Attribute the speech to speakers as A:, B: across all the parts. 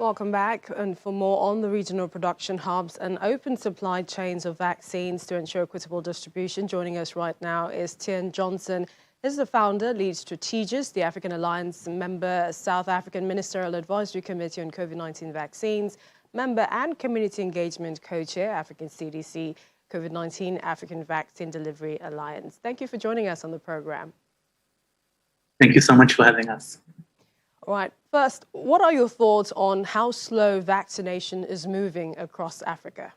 A: Welcome back. And for more on the regional production hubs and open supply chains of vaccines to ensure equitable distribution, joining us right now is Tian Johnson. He's the founder, lead strategist, the African Alliance member, South African Ministerial Advisory Committee on COVID-19 vaccines, member and community engagement co-chair, African CDC, COVID-19 African Vaccine Delivery Alliance. Thank you for joining us on the program.
B: Thank you so much for having us.
A: All right. First, what are your thoughts on how slow vaccination is moving across Africa?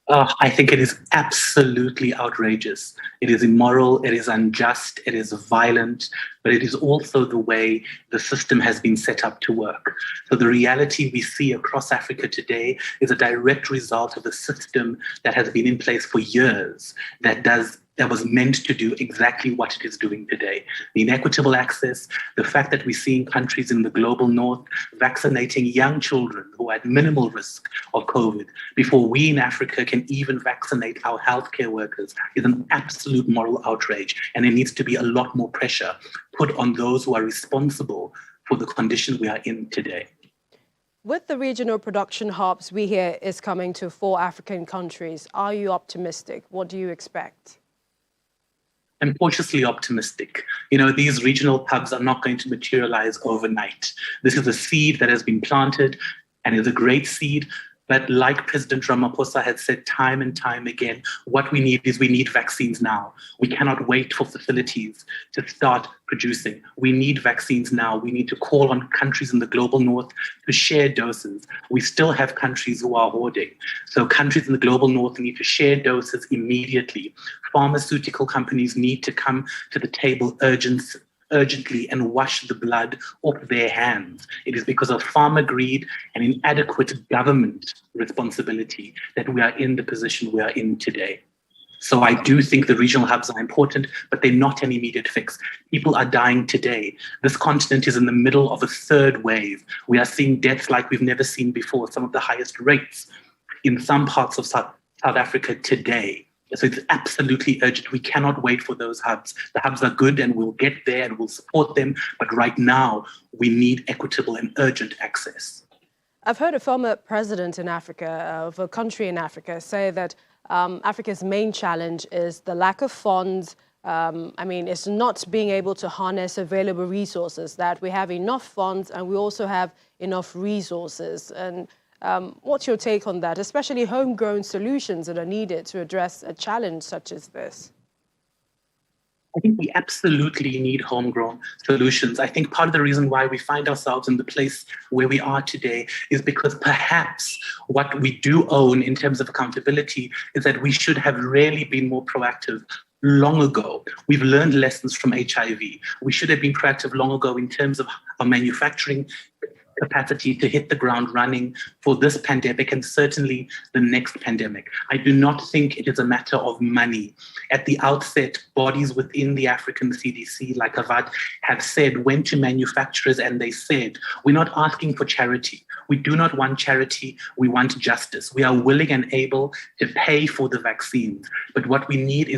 B: I think it is absolutely outrageous. It is immoral, it is unjust, it is violent, but it is also the way the system has been set up to work. So the reality we see across Africa today is a direct result of a system that has been in place for years that was meant to do exactly what it is doing today. The inequitable access, the fact that we're seeing countries in the global north vaccinating young children who are at minimal risk of COVID before we in Africa can even vaccinate our healthcare workers is an absolute moral outrage. And there needs to be a lot more pressure put on those who are responsible for the condition we are in today.
A: With the regional production hubs we hear is coming to 4 African countries, are you optimistic? What do you expect?
B: I'm cautiously optimistic. These regional hubs are not going to materialize overnight. This is a seed that has been planted and is a great seed. But like President Ramaphosa had said time and time again, what we need vaccines now. We cannot wait for facilities to start producing. We need vaccines now. We need to call on countries in the global north to share doses. We still have countries who are hoarding. So countries in the global north need to share doses immediately. Pharmaceutical companies need to come to the table urgently and wash the blood off their hands. It is because of farmer greed and inadequate government responsibility that we are in the position we are in today. So I do think the regional hubs are important, but they're not an immediate fix. People are dying today. This continent is in the middle of a third wave. We are seeing deaths like we've never seen before, some of the highest rates in some parts of South Africa today. So it's absolutely urgent. We cannot wait for those hubs. The hubs are good and we'll get there and we'll support them. But right now, we need equitable and urgent access.
A: I've heard a former president in Africa, of a country in Africa, say that Africa's main challenge is the lack of funds. It's not being able to harness available resources, that we have enough funds and we also have enough resources. And what's your take on that, especially homegrown solutions that are needed to address a challenge such as this?
B: I think we absolutely need homegrown solutions. I think part of the reason why we find ourselves in the place where we are today is because perhaps what we do own in terms of accountability is that we should have really been more proactive long ago. We've learned lessons from HIV. We should have been proactive long ago in terms of our manufacturing capacity to hit the ground running for this pandemic and certainly the next pandemic. I do not think it is a matter of money. At the outset, bodies within the African CDC, like Avad, have said, went to manufacturers and they said, we're not asking for charity. We do not want charity. We want justice. We are willing and able to pay for the vaccines. But what we need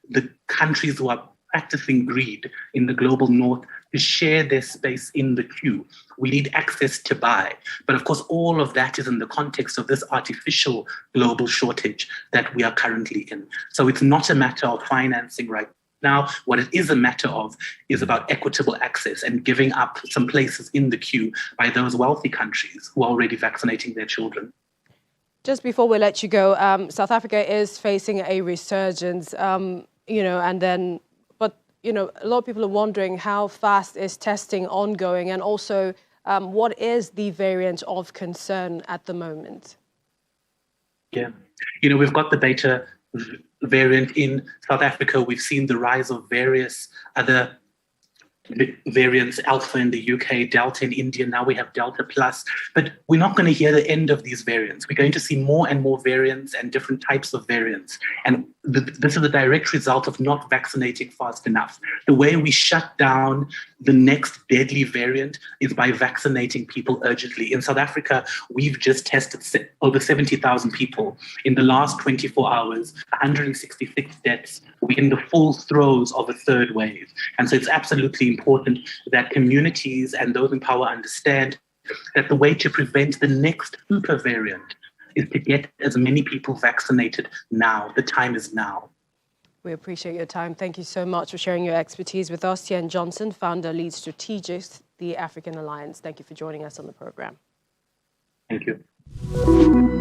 B: the countries who are practicing greed in the global north to share their space in the queue. We need access to buy. But of course, all of that is in the context of this artificial global shortage that we are currently in. So it's not a matter of financing right now. What it is a matter of is about equitable access and giving up some places in the queue by those wealthy countries who are already vaccinating their children.
A: Just before we let you go, South Africa is facing a resurgence, a lot of people are wondering how fast is testing ongoing and also what is the variant of concern at the moment?
B: Yeah, we've got the beta variant in South Africa. We've seen the rise of various other variants, Alpha in the UK, Delta in India, now we have Delta Plus. But we're not going to hear the end of these variants. We're going to see more and more variants and different types of variants. And this is a direct result of not vaccinating fast enough. The way we shut down the next deadly variant is by vaccinating people urgently. In South Africa, we've just tested over 70,000 people. In the last 24 hours, 166 deaths. We're in the full throes of a third wave. And so it's absolutely important that communities and those in power understand that the way to prevent the next super variant is to get as many people vaccinated now. The time is now.
A: We appreciate your time. Thank you so much for sharing your expertise with us. Tian Johnson, founder, lead strategist, the African Alliance. Thank you for joining us on the program.
B: Thank you.